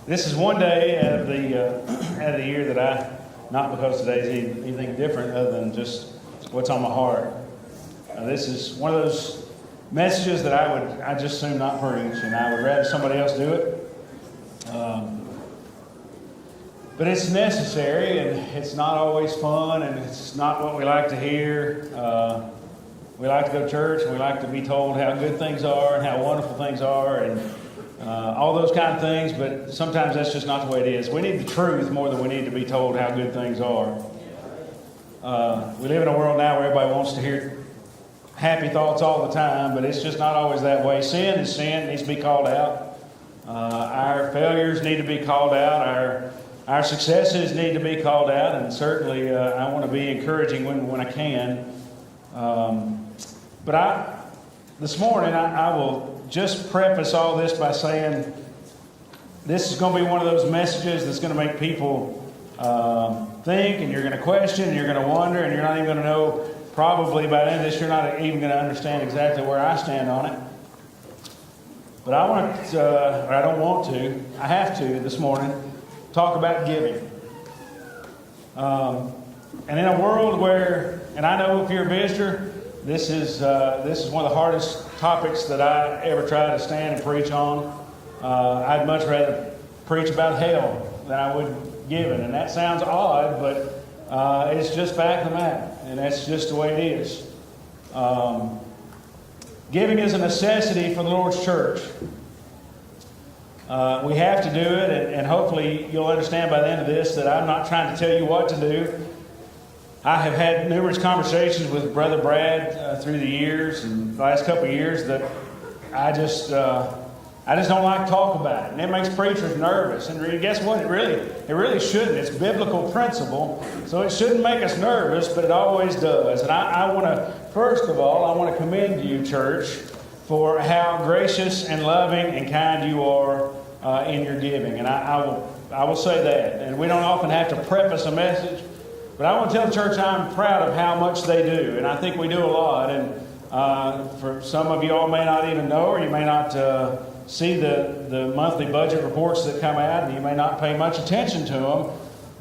This is one day out of the year that not because today's anything different other than just what's on my heart. This is one of those messages that I just assume not preach, and I would rather somebody else do it. But it's necessary, and it's not always fun, and it's not what we like to hear. We like to go to church, and we like to be told how good things are and how wonderful things are, and all those kind of things, but sometimes that's just not the way it is. We need the truth more than we need to be told how good things are. We live in a world now where everybody wants to hear happy thoughts all the time, but it's just not always that way. Sin is sin. It needs to be called out. Our failures need to be called out. Our successes need to be called out, and certainly I want to be encouraging when I can. This morning I will just preface all this by saying this is going to be one of those messages that's going to make people think, and you're going to question, and you're going to wonder, and you're not even going to know, probably by the end of this, you're not even going to understand exactly where I stand on it. But I have to this morning, talk about giving. And in a world where, and I know if you're a visitor, this is one of the hardest topics that I ever try to stand and preach on. I'd much rather preach about hell than I would giving. And that sounds odd, but it's just fact of the matter. And that's just the way it is. Giving is a necessity for the Lord's church. We have to do it, and hopefully you'll understand by the end of this that I'm not trying to tell you what to do. I have had numerous conversations with Brother Brad through the years and the last couple of years that I just don't like to talk about it, and it makes preachers nervous. And guess what? It really shouldn't. It's biblical principle, so it shouldn't make us nervous, but it always does. And I want to, first of all, I want to commend you, church, for how gracious and loving and kind you are in your giving. And I will say that. And we don't often have to preface a message, but I want to tell the church I'm proud of how much they do. And I think we do a lot. And for some of you all may not even know, or you may not see the monthly budget reports that come out, and you may not pay much attention to them.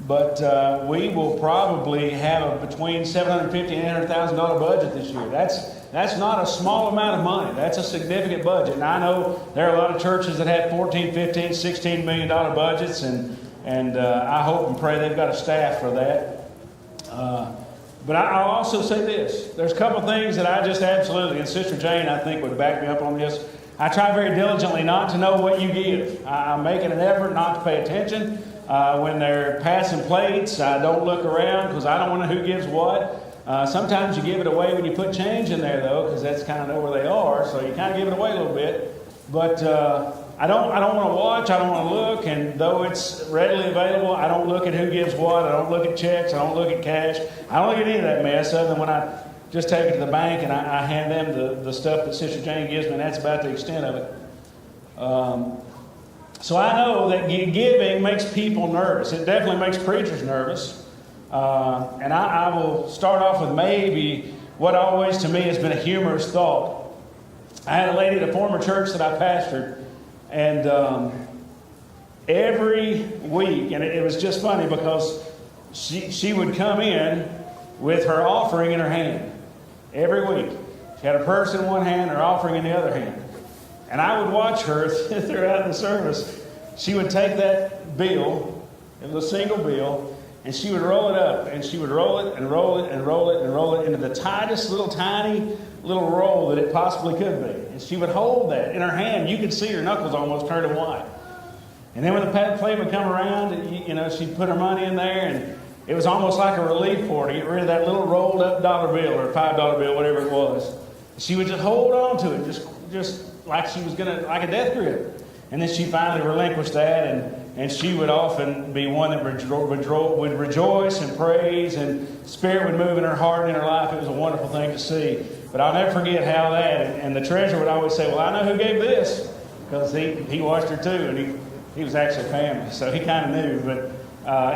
But we will probably have a between $750,000 and $800,000 budget this year. That's not a small amount of money. That's a significant budget. And I know there are a lot of churches that have $14, $15, $16 million budgets, and I hope and pray they've got a staff for that. But I'll also say this. There's a couple of things that I just absolutely, and Sister Jane, I think, would back me up on this. I try very diligently not to know what you give. I'm making an effort not to pay attention. When they're passing plates, I don't look around because I don't want to know who gives what. Sometimes you give it away when you put change in there, though, because that's kind of know where they are, so you kind of give it away a little bit. But I don't want to watch. I don't want to look. And though it's readily available, I don't look at who gives what. I don't look at checks. I don't look at cash. I don't look at any of that mess other than when I just take it to the bank and I hand them the stuff that Sister Jane gives me, and that's about the extent of it. So I know that giving makes people nervous. It definitely makes preachers nervous. And I will start off with maybe what always to me has been a humorous thought. I had a lady at a former church that I pastored, and every week, and it was just funny because she would come in with her offering in her hand every week. She had a purse in one hand, her offering in the other hand. And I would watch her throughout the service. She would take that bill, it was a single bill, and she would roll it up, and she would roll it and roll it and roll it and roll it into the tightest little tiny little roll that it possibly could be. And she would hold that in her hand. You could see her knuckles almost turning white. And then when the plate would come around, she'd put her money in there, and it was almost like a relief for her to get rid of that little rolled up dollar bill or $5 bill, whatever it was. She would just hold on to it, just like she was like a death grip. And then she finally relinquished that, and she would often be one that would rejoice and praise, and Spirit would move in her heart and in her life. It was a wonderful thing to see. But I'll never forget how that, and the treasurer would always say, well, I know who gave this, because he watched her too, and he was actually family, so he kind of knew. But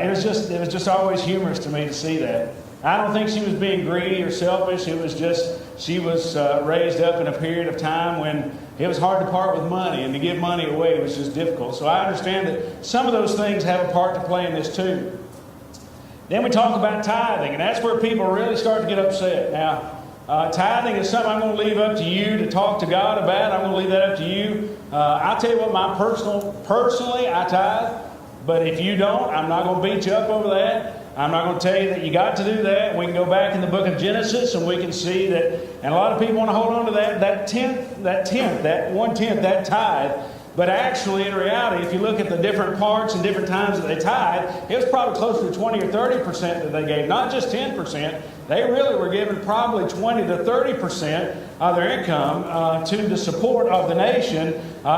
it was just always humorous to me to see that. I don't think she was being greedy or selfish. It was just she was raised up in a period of time when It was hard to part with money, and to give money away was just difficult. So I understand that some of those things have a part to play in this too. Then we talk about tithing, and that's where people really start to get upset. Now, tithing is something I'm going to leave up to you to talk to God about. I'm going to leave that up to you. I'll tell you what, personally, I tithe. But if you don't, I'm not going to beat you up over that. I'm not going to tell you that you got to do that. We can go back in the book of Genesis and we can see that, and a lot of people want to hold on to that 1/10, that tithe. But actually, in reality, if you look at the different parts and different times that they tithe, it was probably closer to 20 or 30% that they gave, not just 10%. They really were giving probably 20 to 30% of their income to the support of the nation,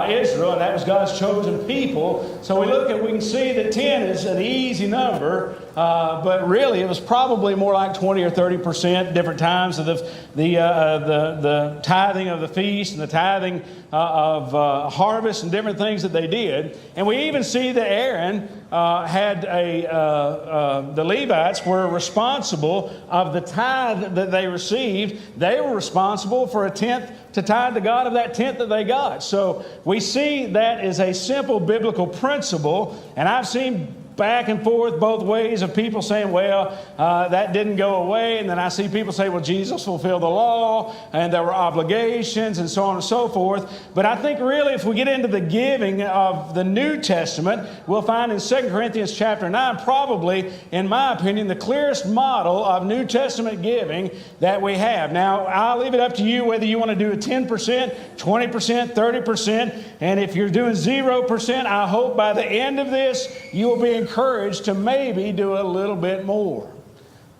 Israel, and that was God's chosen people. So we can see that 10 is an easy number, but really it was probably more like 20 or 30% different times of the tithing of the feast and the tithing of harvest and different things that they did. And we even see that Aaron had the Levites were responsible of the tithe that they received. They were responsible for a 10th to tithe to God of that 10th that they got. So we see that is a simple biblical principle, and I've seen back and forth both ways of people saying, well, that didn't go away. And then I see people say, well, Jesus fulfilled the law and there were obligations and so on and so forth. But I think really if we get into the giving of the New Testament, we'll find in 2 Corinthians chapter 9, probably, in my opinion, the clearest model of New Testament giving that we have. Now, I'll leave it up to you whether you want to do a 10%, 20%, 30%. And if you're doing 0%, I hope by the end of this, you will be encouraged to maybe do a little bit more.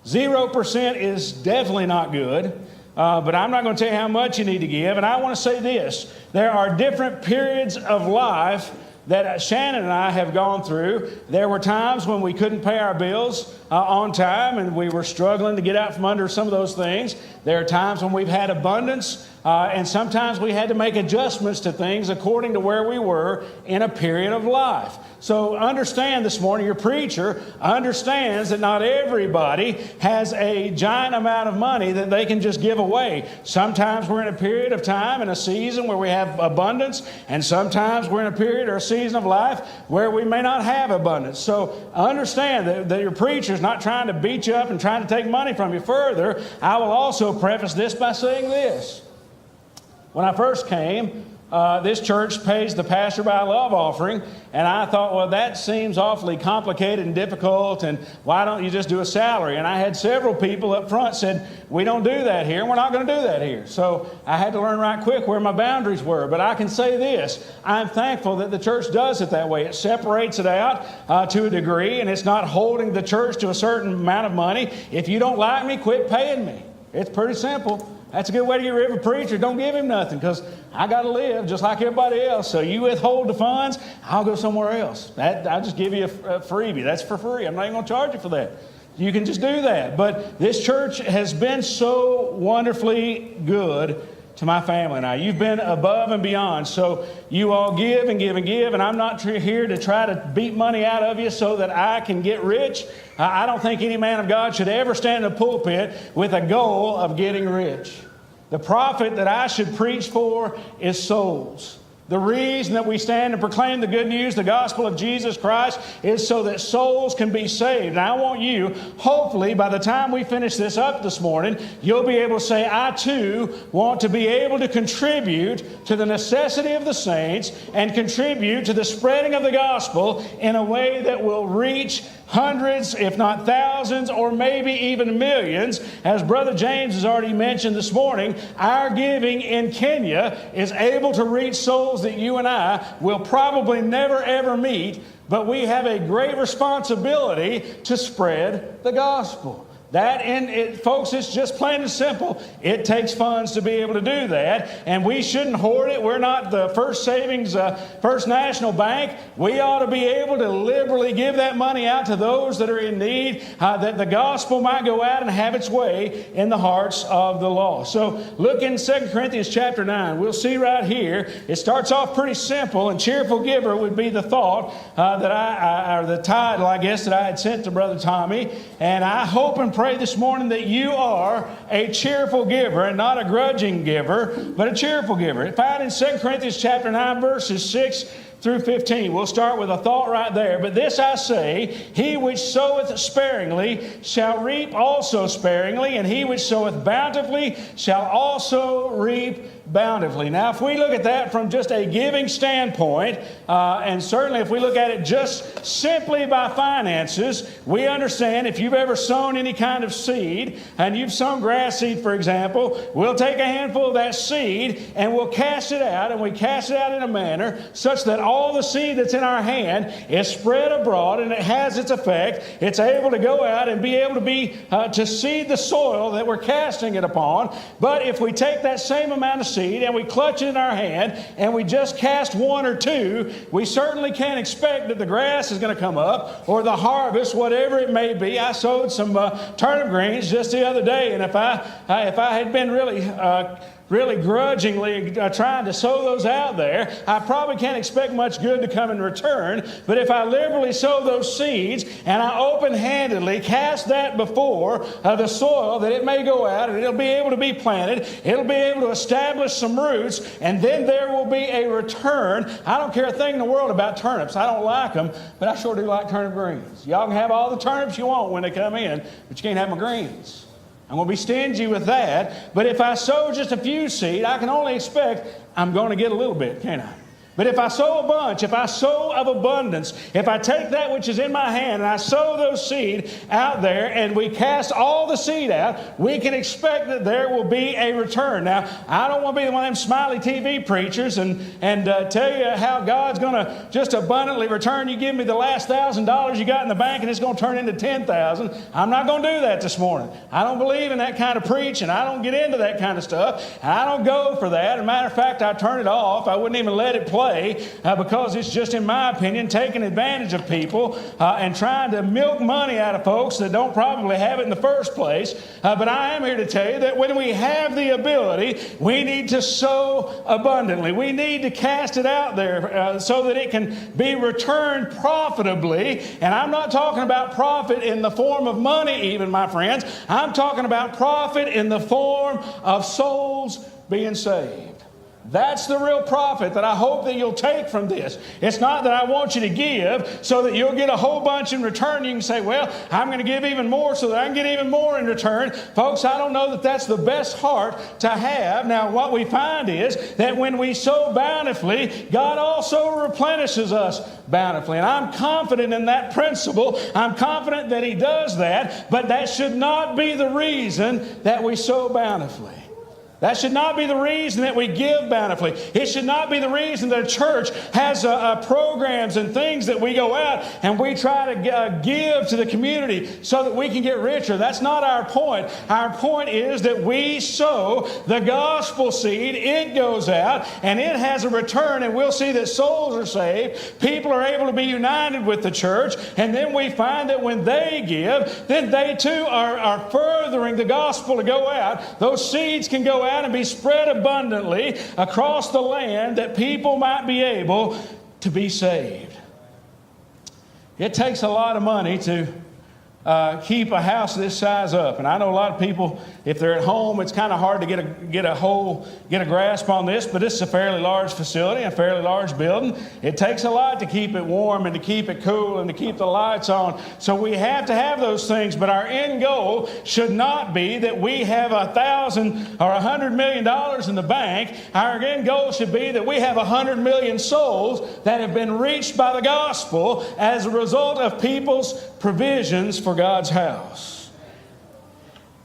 0% is definitely not good, but I'm not going to tell you how much you need to give. And I want to say this. There are different periods of life that Shannon and I have gone through. There were times when we couldn't pay our bills on time and we were struggling to get out from under some of those things. There are times when we've had abundance and sometimes we had to make adjustments to things according to where we were in a period of life. So understand this morning, your preacher understands that not everybody has a giant amount of money that they can just give away. Sometimes we're in a period of time and a season where we have abundance, and sometimes we're in a period or a season of life where we may not have abundance. So understand that your preacher is not trying to beat you up and trying to take money from you further. I will also preface this by saying this. When I first came, this church pays the pastor by love offering, and I thought, well, that seems awfully complicated and difficult, and why don't you just do a salary? And I had several people up front said, we don't do that here, and we're not going to do that here. So I had to learn right quick where my boundaries were. But I can say this, I'm thankful that the church does it that way. It separates it out to a degree, and it's not holding the church to a certain amount of money. If you don't like me, quit paying me. It's pretty simple. That's a good way to get rid of a preacher. Don't give him nothing, because I got to live just like everybody else. So you withhold the funds, I'll go somewhere else. I'll just give you a freebie. That's for free. I'm not even going to charge you for that. You can just do that. But this church has been so wonderfully good to my family and I. You've been above and beyond. So you all give and give and give, and I'm not here to try to beat money out of you so that I can get rich. I don't think any man of God should ever stand in a pulpit with a goal of getting rich. The profit that I should preach for is souls. The reason that we stand and proclaim the good news, the gospel of Jesus Christ, is so that souls can be saved. And I want you, hopefully, by the time we finish this up this morning, you'll be able to say, I too want to be able to contribute to the necessity of the saints and contribute to the spreading of the gospel in a way that will reach hundreds, if not thousands, or maybe even millions. As Brother James has already mentioned this morning, our giving in Kenya is able to reach souls that you and I will probably never ever meet, but we have a great responsibility to spread the gospel. Folks, it's just plain and simple. It takes funds to be able to do that, and we shouldn't hoard it. We're not the First Savings, First National Bank. We ought to be able to liberally give that money out to those that are in need, that the gospel might go out and have its way in the hearts of the lost. So look in 2 Corinthians chapter 9. We'll see right here. It starts off pretty simple, and cheerful giver would be the thought or the title, I guess, that I had sent to Brother Tommy. And I hope and pray pray this morning that you are a cheerful giver, and not a grudging giver, but a cheerful giver. It's found in 2 Corinthians chapter 9, verses 6 through 15. We'll start with a thought right there. But this I say, he which soweth sparingly shall reap also sparingly, and he which soweth bountifully shall also reap bountifully. Now, if we look at that from just a giving standpoint, and certainly if we look at it just simply by finances, we understand if you've ever sown any kind of seed, and you've sown grass seed, for example, we'll take a handful of that seed and we'll cast it out, and we cast it out in a manner such that all the seed that's in our hand is spread abroad, and it has its effect. It's able to go out and be able to seed the soil that we're casting it upon. But if we take that same amount of seed and we clutch it in our hand and we just cast one or two, we certainly can't expect that the grass is going to come up or the harvest, whatever it may be. I sowed some turnip greens just the other day, and if I had been really grudgingly trying to sow those out there, I probably can't expect much good to come in return. But if I liberally sow those seeds and I open-handedly cast that before the soil, that it may go out and it'll be able to be planted, it'll be able to establish some roots, and then there will be a return. I don't care a thing in the world about turnips. I don't like them, but I sure do like turnip greens. Y'all can have all the turnips you want when they come in, but you can't have my greens. I'm going to be stingy with that. But if I sow just a few seed, I can only expect I'm going to get a little bit, can't I? But if I sow a bunch, if I sow of abundance, if I take that which is in my hand and I sow those seed out there and we cast all the seed out, we can expect that there will be a return. Now, I don't want to be one of them smiley TV preachers and tell you how God's going to just abundantly return. You give me the last $1,000 you got in the bank and it's going to turn into $10,000. I'm not going to do that this morning. I don't believe in that kind of preaching. I don't get into that kind of stuff. I don't go for that. As a matter of fact, I turn it off. I wouldn't even let it play. Because it's just, in my opinion, taking advantage of people and trying to milk money out of folks that don't probably have it in the first place. But I am here to tell you that when we have the ability, we need to sow abundantly. We need to cast it out there so that it can be returned profitably. And I'm not talking about profit in the form of money even, my friends. I'm talking about profit in the form of souls being saved. That's the real profit that I hope that you'll take from this. It's not that I want you to give so that you'll get a whole bunch in return. You can say, well, I'm going to give even more so that I can get even more in return. Folks, I don't know that that's the best heart to have. Now, what we find is that when we sow bountifully, God also replenishes us bountifully. And I'm confident in that principle. I'm confident that He does that. But that should not be the reason that we sow bountifully. That should not be the reason that we give bountifully. It should not be the reason that a church has programs and things that we go out and we try to give to the community so that we can get richer. That's not our point. Our point is that we sow the gospel seed. It goes out and it has a return, and we'll see that souls are saved. People are able to be united with the church, and then we find that when they give, then they too are furthering the gospel to go out. Those seeds can go out and be spread abundantly across the land that people might be able to be saved. It takes a lot of money to keep a house this size up. And I know a lot of people, if they're at home, it's kind of hard to get a grasp on this, but it's a fairly large facility, a fairly large building. It takes a lot to keep it warm and to keep it cool and to keep the lights on. So we have to have those things, but our end goal should not be that we have $1,000 or $100 million in the bank. Our end goal should be that we have 100 million souls that have been reached by the gospel as a result of people's provisions for God's house.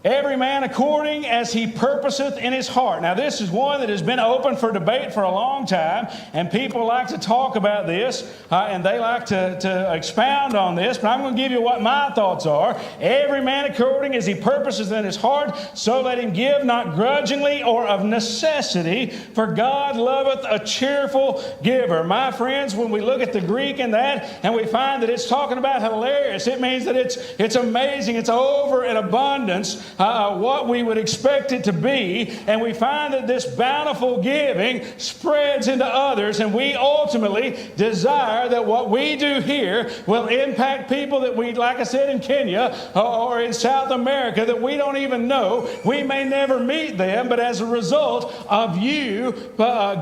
Every man according as he purposeth in his heart. Now, this is one that has been open for debate for a long time, and people like to talk about this, and they like to expound on this, but I'm going to give you what my thoughts are. Every man according as he purposes in his heart, so let him give, not grudgingly or of necessity, for God loveth a cheerful giver. My friends, when we look at the Greek in that, and we find that it's talking about hilarious, it means that it's amazing, it's over in abundance. what we would expect it to be, and we find that this bountiful giving spreads into others, and we ultimately desire that what we do here will impact people that we, like I said, in Kenya or in South America that we don't even know. We may never meet them, but as a result of you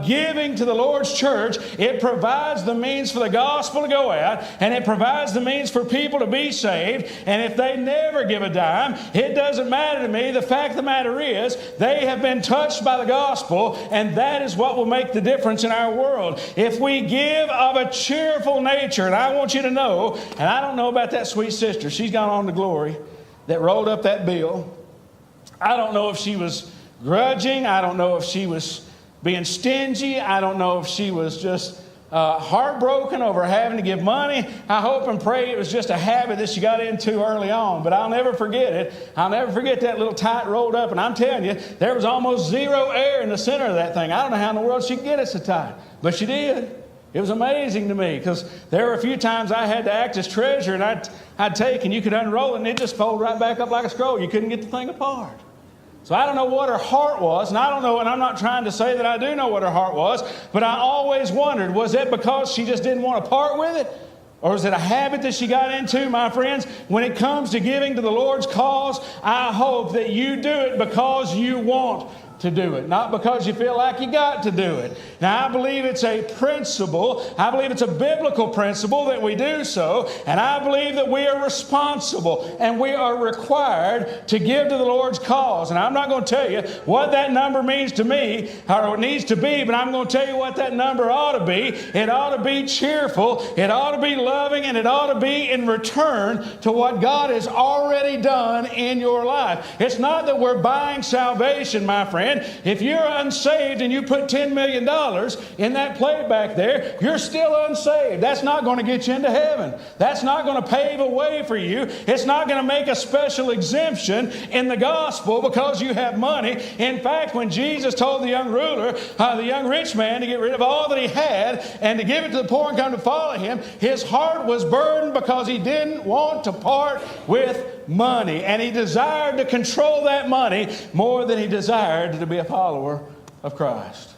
giving to the Lord's church, it provides the means for the gospel to go out, and it provides the means for people to be saved. And if they never give a dime, it doesn't matter to me. The fact of the matter is they have been touched by the gospel, and that is what will make the difference in our world. If we give of a cheerful nature, and I want you to know, and I don't know about that sweet sister, she's gone on to glory, that rolled up that bill. I don't know if she was grudging. I don't know if she was being stingy. I don't know if she was just heartbroken over having to give money. I hope and pray it was just a habit that she got into early on, but I'll never forget it. I'll never forget that little tite rolled up, and I'm telling you, there was almost zero air in the center of that thing. I don't know how in the world she could get it so tight, but she did. It was amazing to me, because there were a few times I had to act as treasurer, and I'd take, and you could unroll it, and it just folded right back up like a scroll. You couldn't get the thing apart. So I don't know what her heart was, and I don't know, and I'm not trying to say that I do know what her heart was, but I always wondered, was it because she just didn't want to part with it? Or is it a habit that she got into? My friends, when it comes to giving to the Lord's cause, I hope that you do it because you want to do it, not because you feel like you got to do it. Now, I believe it's a principle. I believe it's a biblical principle that we do so, and I believe that we are responsible and we are required to give to the Lord's cause. And I'm not going to tell you what that number means to me or it needs to be, but I'm going to tell you what that number ought to be. It ought to be cheerful, it ought to be loving, and it ought to be in return to what God has already done in your life. It's not that we're buying salvation, my friend. If you're unsaved and you put $10 million in that plate back there, you're still unsaved. That's not going to get you into heaven. That's not going to pave a way for you. It's not going to make a special exemption in the gospel because you have money. In fact, when Jesus told the young ruler, the young rich man, to get rid of all that he had and to give it to the poor and come to follow him, his heart was burdened because he didn't want to part with money, and he desired to control that money more than he desired to be a follower of Christ.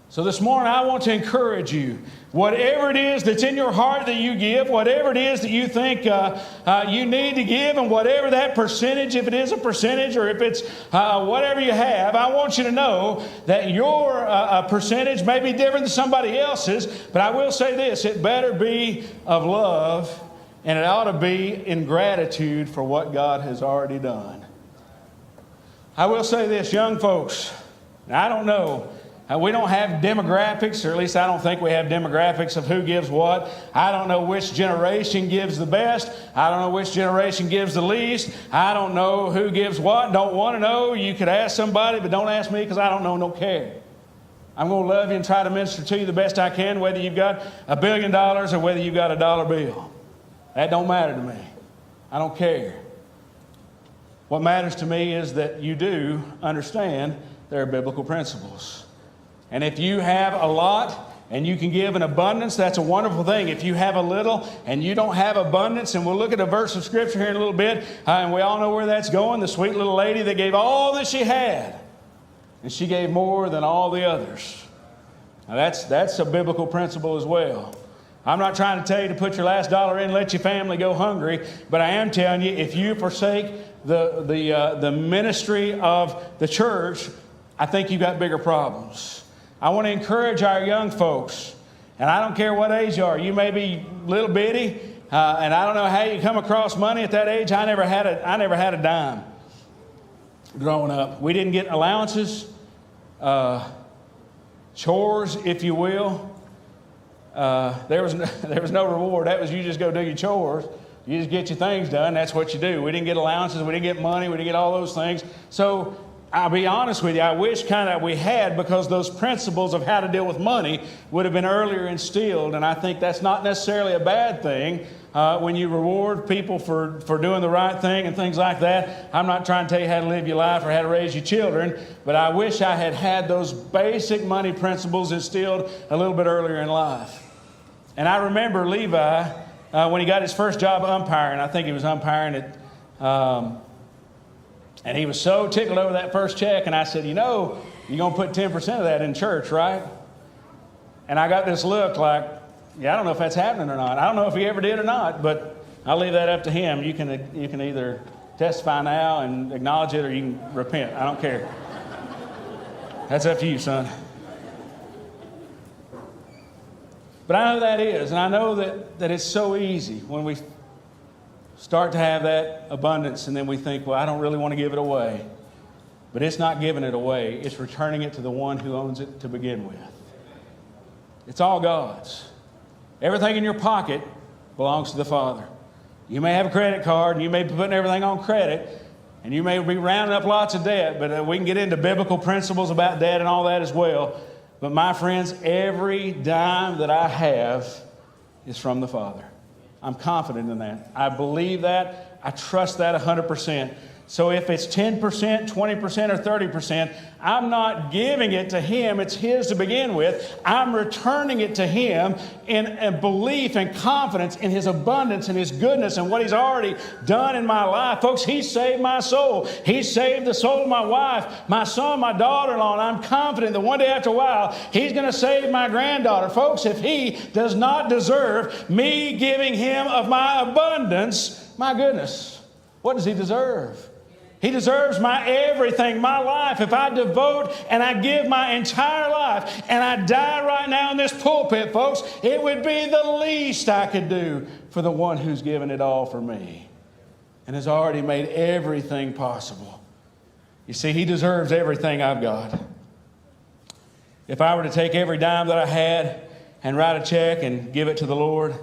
So this morning I want to encourage you, whatever it is that's in your heart that you give, whatever it is that you think you need to give, and whatever that percentage, if it is a percentage or if it's whatever you have, I want you to know that your percentage may be different than somebody else's, but I will say this, it better be of love, and it ought to be in gratitude for what God has already done. I will say this, young folks, I don't know, we don't have demographics, or at least I don't think we have demographics of who gives what. I don't know which generation gives the best. I don't know which generation gives the least. I don't know who gives what. Don't want to know. You could ask somebody, but don't ask me because I don't know, no care. I'm going to love you and try to minister to you the best I can, whether you've got $1 billion or whether you've got a dollar bill. That don't matter to me. I don't care. What matters to me is that you do understand there are biblical principles. And if you have a lot and you can give in abundance, that's a wonderful thing. If you have a little and you don't have abundance, and we'll look at a verse of Scripture here in a little bit, and we all know where that's going, the sweet little lady that gave all that she had, and she gave more than all the others. Now that's a biblical principle as well. I'm not trying to tell you to put your last dollar in and let your family go hungry, but I am telling you, if you forsake the ministry of the church, I think you've got bigger problems. I want to encourage our young folks, and I don't care what age you are. You may be little bitty, and I don't know how you come across money at that age. I never had a dime growing up. We didn't get allowances, chores, if you will. There was no reward. That was you just go do your chores. You just get your things done. That's what you do. We didn't get allowances. We didn't get money. We didn't get all those things. So I'll be honest with you. I wish kind of we had, because those principles of how to deal with money would have been earlier instilled. And I think that's not necessarily a bad thing when you reward people for doing the right thing and things like that. I'm not trying to tell you how to live your life or how to raise your children, but I wish I had those basic money principles instilled a little bit earlier in life. And I remember Levi, when he got his first job umpiring, I think he was umpiring at And he was so tickled over that first check. And I said, you're going to put 10% of that in church, right? And I got this look like, I don't know if that's happening or not. I don't know if he ever did or not, but I'll leave that up to him. You can either testify now and acknowledge it, or you can repent. I don't care. That's up to you, son. But I know that is, and I know that it's so easy when we start to have that abundance and then we think, well, I don't really want to give it away. But it's not giving it away. It's returning it to the one who owns it to begin with. It's all God's. Everything in your pocket belongs to the Father. You may have a credit card and you may be putting everything on credit and you may be rounding up lots of debt, but we can get into biblical principles about debt and all that as well. But my friends, every dime that I have is from the Father. I'm confident in that. I believe that. I trust that 100%. So if it's 10%, 20%, or 30%, I'm not giving it to Him. It's His to begin with. I'm returning it to Him in a belief and confidence in His abundance and His goodness and what He's already done in my life. Folks, He saved my soul. He saved the soul of my wife, my son, my daughter-in-law, and I'm confident that one day after a while, He's going to save my granddaughter. Folks, if He does not deserve me giving Him of my abundance, my goodness, what does He deserve? He deserves my everything, my life. If I devote and I give my entire life and I die right now in this pulpit, folks, it would be the least I could do for the one who's given it all for me and has already made everything possible. You see, He deserves everything I've got. If I were to take every dime that I had and write a check and give it to the Lord,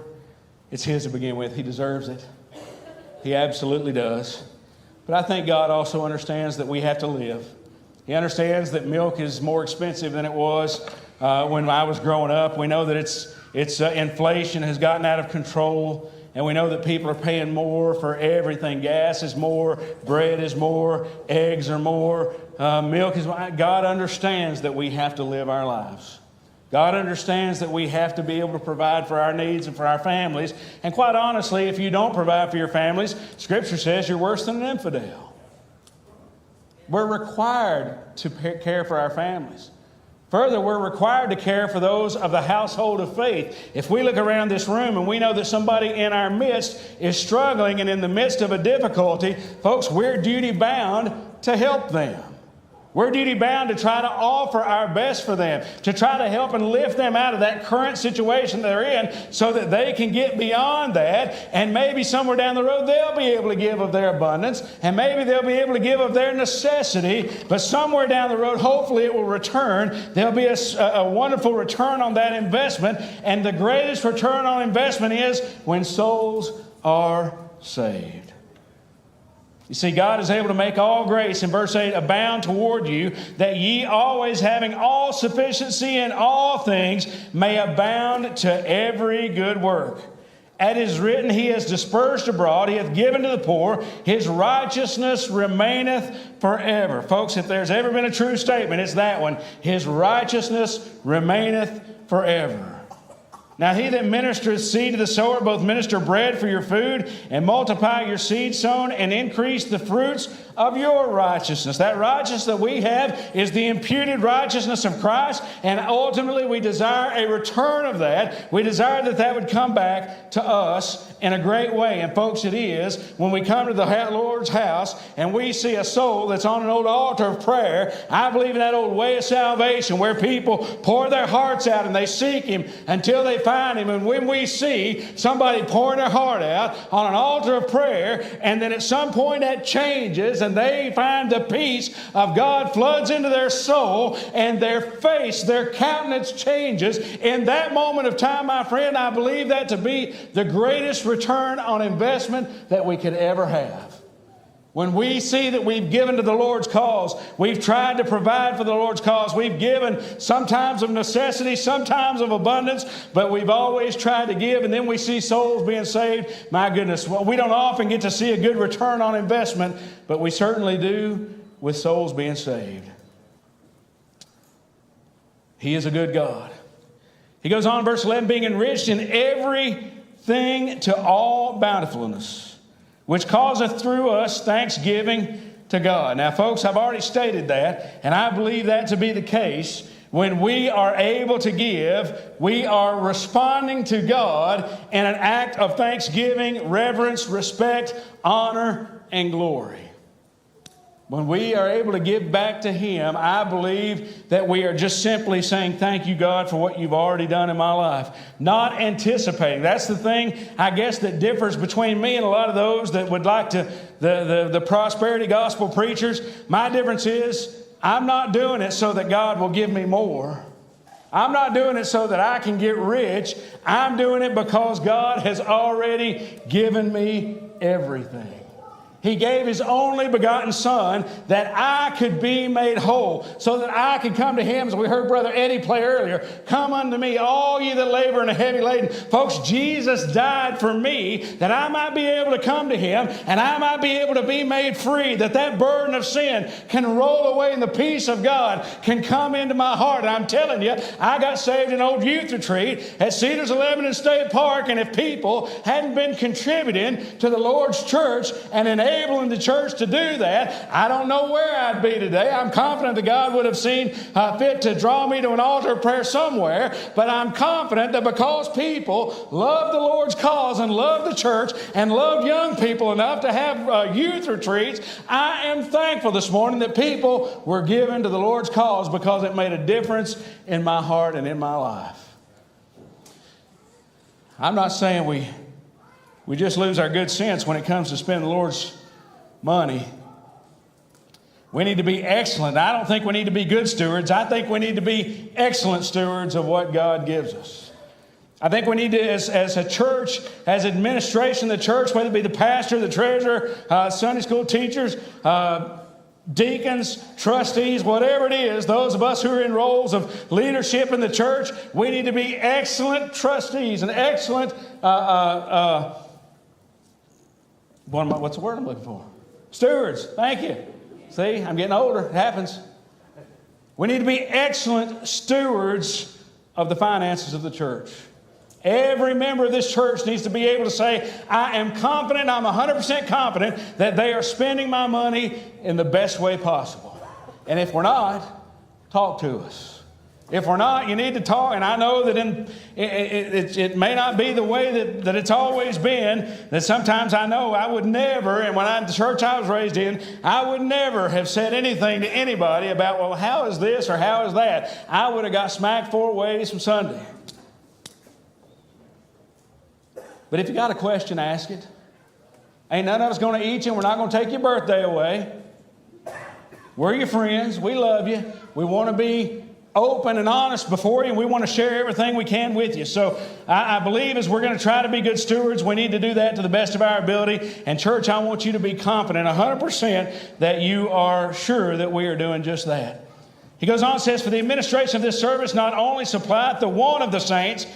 it's His to begin with. He deserves it. He absolutely does. But I think God also understands that we have to live. He understands that milk is more expensive than it was when I was growing up. We know that it's inflation has gotten out of control. And we know that people are paying more for everything. Gas is more, bread is more, eggs are more, milk is more. God understands that we have to live our lives. God understands that we have to be able to provide for our needs and for our families. And quite honestly, if you don't provide for your families, Scripture says you're worse than an infidel. We're required to care for our families. Further, we're required to care for those of the household of faith. If we look around this room and we know that somebody in our midst is struggling and in the midst of a difficulty, folks, we're duty bound to help them. We're duty bound to try to offer our best for them, to try to help and lift them out of that current situation they're in so that they can get beyond that, and maybe somewhere down the road they'll be able to give of their abundance, and maybe they'll be able to give of their necessity, but somewhere down the road hopefully it will return. There'll be a wonderful return on that investment, and the greatest return on investment is when souls are saved. You see, God is able to make all grace, in verse 8, abound toward you, that ye always having all sufficiency in all things may abound to every good work. As it is written, He has dispersed abroad, He hath given to the poor, His righteousness remaineth forever. Folks, if there's ever been a true statement, it's that one. His righteousness remaineth forever. Now he that ministereth seed to the sower, both minister bread for your food, and multiply your seed sown, and increase the fruits of your righteousness. That righteousness that we have is the imputed righteousness of Christ, and ultimately we desire a return of that. We desire that that would come back to us in a great way. And folks, it is when we come to the Lord's house and we see a soul that's on an old altar of prayer. I believe in that old way of salvation where people pour their hearts out and they seek Him until they find Him. And when we see somebody pouring their heart out on an altar of prayer, and then at some point that changes and they find the peace of God floods into their soul and their face, their countenance changes, in that moment of time, my friend, I believe that to be the greatest return on investment that we could ever have. When we see that we've given to the Lord's cause, we've tried to provide for the Lord's cause, we've given sometimes of necessity, sometimes of abundance, but we've always tried to give, and then we see souls being saved. My goodness, well, we don't often get to see a good return on investment, but we certainly do with souls being saved. He is a good God. He goes on, verse 11, being enriched in everything to all bountifulness, which causeth through us thanksgiving to God. Now, folks, I've already stated that, and I believe that to be the case. When we are able to give, we are responding to God in an act of thanksgiving, reverence, respect, honor, and glory. When we are able to give back to Him, I believe that we are just simply saying, thank you, God, for what you've already done in my life. Not anticipating. That's the thing, I guess, that differs between me and a lot of those that would like to, the prosperity gospel preachers. My difference is, I'm not doing it so that God will give me more. I'm not doing it so that I can get rich. I'm doing it because God has already given me everything. He gave His only begotten Son that I could be made whole, so that I could come to Him, as we heard Brother Eddie play earlier. Come unto me, all ye that labor and are heavy laden. Folks, Jesus died for me that I might be able to come to Him and I might be able to be made free, that burden of sin can roll away and the peace of God can come into my heart. And I'm telling you, I got saved in an old youth retreat at Cedars of Lebanon State Park, and if people hadn't been contributing to the Lord's church and enabling the church to do that, I don't know where I'd be today. I'm confident that God would have seen fit to draw me to an altar of prayer somewhere, but I'm confident that because people love the Lord's cause and love the church and love young people enough to have youth retreats, I am thankful this morning that people were given to the Lord's cause, because it made a difference in my heart and in my life. I'm not saying we just lose our good sense when it comes to spending the Lord's money. We need to be excellent. I don't think we need to be good stewards. I think we need to be excellent stewards of what God gives us. I think we need to, as a church, as administration of the church, whether it be the pastor, the treasurer, Sunday school teachers, deacons, trustees, whatever it is, those of us who are in roles of leadership in the church, we need to be excellent trustees and excellent, what's the word I'm looking for? Stewards. Thank you. See, I'm getting older. It happens. We need to be excellent stewards of the finances of the church. Every member of this church needs to be able to say, I am confident, I'm 100% confident that they are spending my money in the best way possible. And if we're not, talk to us. If we're not, you need to talk. And I know that it may not be the way that it's always been, that sometimes I know I would never, and when the church I was raised in, I would never have said anything to anybody about, well, how is this or how is that? I would have got smacked 4 ways from Sunday. But if you got a question, ask it. Ain't none of us going to eat you, and we're not going to take your birthday away. We're your friends. We love you. We want to be open and honest before you, and we want to share everything we can with you. So I believe as we're going to try to be good stewards, we need to do that to the best of our ability. And church, I want you to be confident 100% that you are sure that we are doing just that. He goes on and says, for the administration of this service not only supplieth the want of the saints,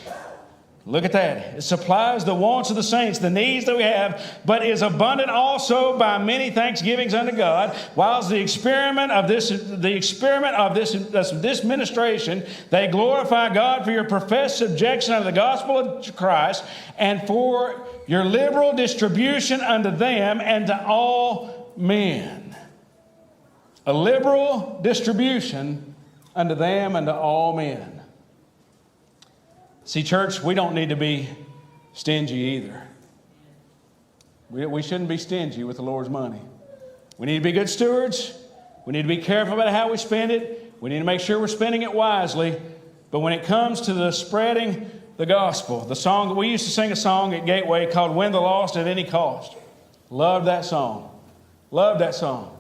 look at that. It supplies the wants of the saints, the needs that we have, but is abundant also by many thanksgivings unto God. Whilst the experiment of this ministration, they glorify God for your professed subjection unto the gospel of Christ, and for your liberal distribution unto them and to all men. A liberal distribution unto them and to all men. See, church, we don't need to be stingy either. We shouldn't be stingy with the Lord's money. We need to be good stewards. We need to be careful about how we spend it. We need to make sure we're spending it wisely. But when it comes to the spreading the gospel, the song, we used to sing a song at Gateway called Win the Lost at Any Cost. Love that song. Love that song.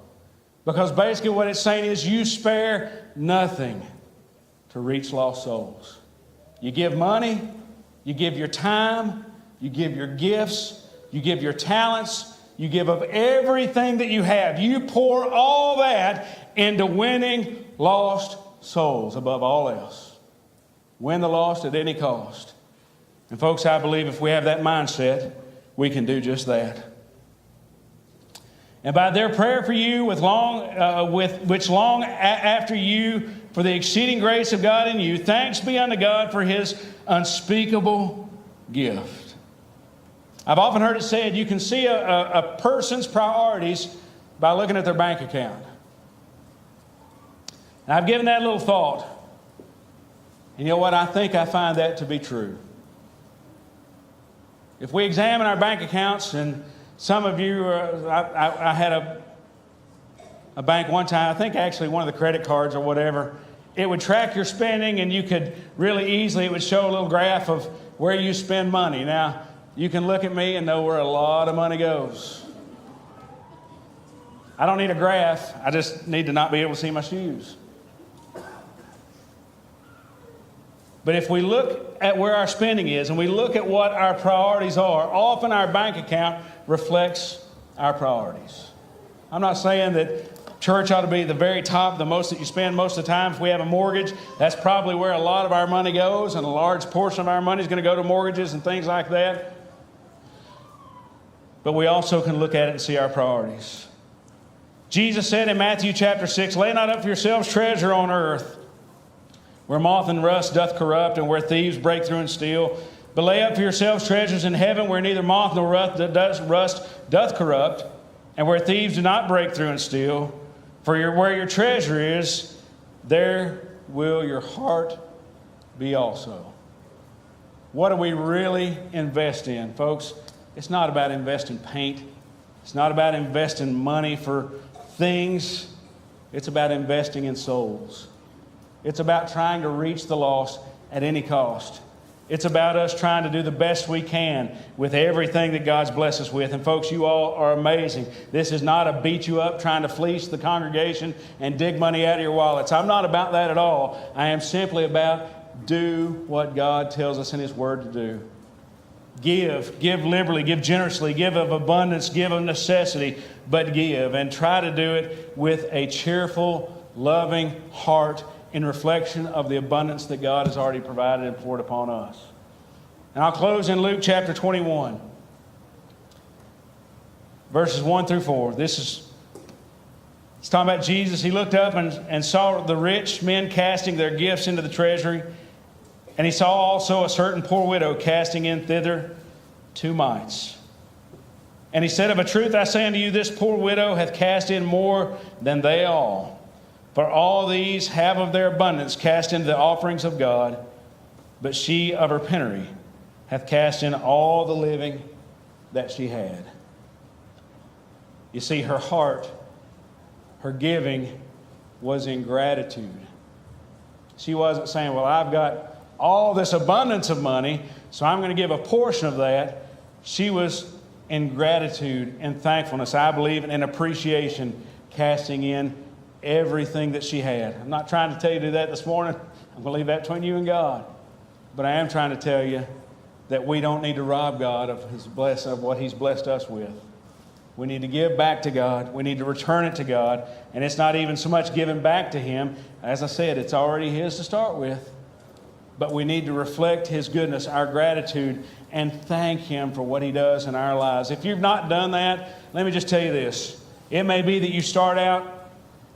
Because basically what it's saying is you spare nothing to reach lost souls. You give money, you give your time, you give your gifts, you give your talents, you give of everything that you have. You pour all that into winning lost souls above all else. Win the lost at any cost. And folks, I believe if we have that mindset, we can do just that. And by their prayer for you, which long after you, for the exceeding grace of God in you, thanks be unto God for His unspeakable gift. I've often heard it said, you can see a person's priorities by looking at their bank account. And I've given that little thought. And you know what? I think I find that to be true. If we examine our bank accounts, and some of you, I had a bank one time, I think actually one of the credit cards or whatever, it would track your spending, and you could really easily, it would show a little graph of where you spend money. Now, you can look at me and know where a lot of money goes. I don't need a graph. I just need to not be able to see my shoes. But if we look at where our spending is and we look at what our priorities are, often our bank account reflects our priorities. I'm not saying that church ought to be the very top, the most that you spend most of the time. If we have a mortgage, that's probably where a lot of our money goes, and a large portion of our money is going to go to mortgages and things like that. But we also can look at it and see our priorities. Jesus said in Matthew chapter 6, "Lay not up for yourselves treasure on earth, where moth and rust doth corrupt, and where thieves break through and steal. But lay up for yourselves treasures in heaven, where neither moth nor rust doth corrupt, and where thieves do not break through and steal. For where your treasure is, there will your heart be also." What do we really invest in, folks? It's not about investing paint. It's not about investing money for things. It's about investing in souls. It's about trying to reach the lost at any cost. It's about us trying to do the best we can with everything that God's blessed us with. And folks, you all are amazing. This is not a beat you up trying to fleece the congregation and dig money out of your wallets. I'm not about that at all. I am simply about do what God tells us in His Word to do. Give liberally, give generously, give of abundance, give of necessity, but give. And try to do it with a cheerful, loving heart in reflection of the abundance that God has already provided and poured upon us. And I'll close in Luke chapter 21, verses 1 through 4. It's talking about Jesus. He looked up and saw the rich men casting their gifts into the treasury. And he saw also a certain poor widow casting in thither 2 mites. And he said, "Of a truth I say unto you, this poor widow hath cast in more than they all. For all these have of their abundance cast into the offerings of God, but she of her penury hath cast in all the living that she had." You see, her heart, her giving was in gratitude. She wasn't saying, "Well, I've got all this abundance of money, so I'm going to give a portion of that." She was in gratitude and thankfulness, I believe, and appreciation, casting in everything that she had. I'm not trying to tell you to do that this morning. I'm going to leave that between you and God. But I am trying to tell you that we don't need to rob God of what He's blessed us with. We need to give back to God. We need to return it to God. And it's not even so much giving back to Him. As I said, it's already His to start with. But we need to reflect His goodness, our gratitude, and thank Him for what He does in our lives. If you've not done that, let me just tell you this. It may be that you start out,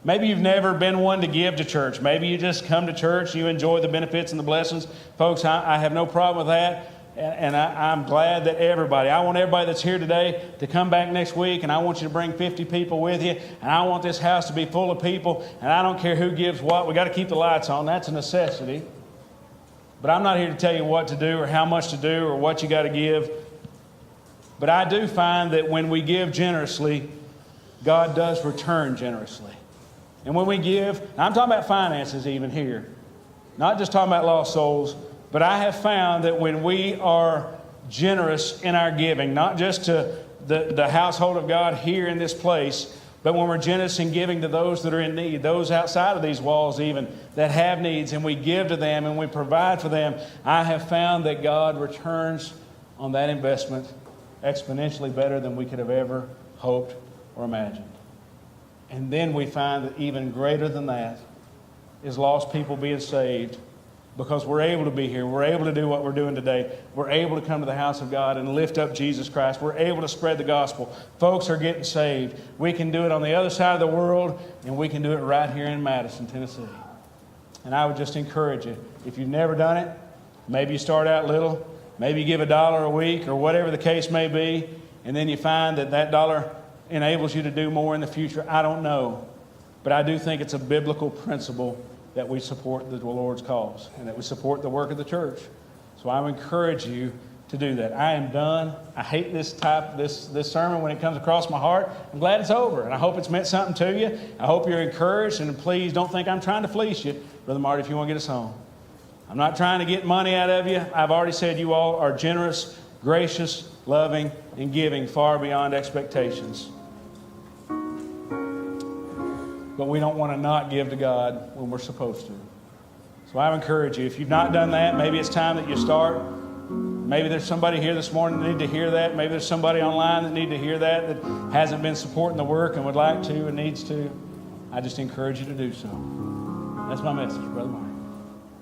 maybe you've never been one to give to church. Maybe you just come to church, you enjoy the benefits and the blessings. Folks, I have no problem with that. And I'm glad that I want everybody that's here today to come back next week, and I want you to bring 50 people with you, and I want this house to be full of people, and I don't care who gives what. We got to keep the lights on. That's a necessity. But I'm not here to tell you what to do or how much to do or what you got to give. But I do find that when we give generously, God does return generously. And when we give, I'm talking about finances even here, not just talking about lost souls, but I have found that when we are generous in our giving, not just to the household of God here in this place, but when we're generous in giving to those that are in need, those outside of these walls even that have needs, and we give to them and we provide for them, I have found that God returns on that investment exponentially better than we could have ever hoped or imagined. And then we find that even greater than that is lost people being saved, because we're able to be here. We're able to do what we're doing today. We're able to come to the house of God and lift up Jesus Christ. We're able to spread the gospel. Folks are getting saved. We can do it on the other side of the world, and we can do it right here in Madison, Tennessee. And I would just encourage you, if you've never done it, maybe you start out little, maybe you give $1 a week or whatever the case may be, and then you find that $1 enables you to do more in the future, I don't know. But I do think it's a biblical principle that we support the Lord's cause and that we support the work of the church. So I would encourage you to do that. I am done. I hate this sermon when it comes across my heart. I'm glad it's over, and I hope it's meant something to you. I hope you're encouraged, and please don't think I'm trying to fleece you. Brother Marty, if you want to get us home. I'm not trying to get money out of you. I've already said you all are generous, gracious, loving, and giving far beyond expectations. But we don't want to not give to God when we're supposed to. So I encourage you, if you've not done that, maybe it's time that you start. Maybe there's somebody here this morning that need to hear that. Maybe there's somebody online that need to hear that hasn't been supporting the work and would like to and needs to. I just encourage you to do so. That's my message, Brother Mark.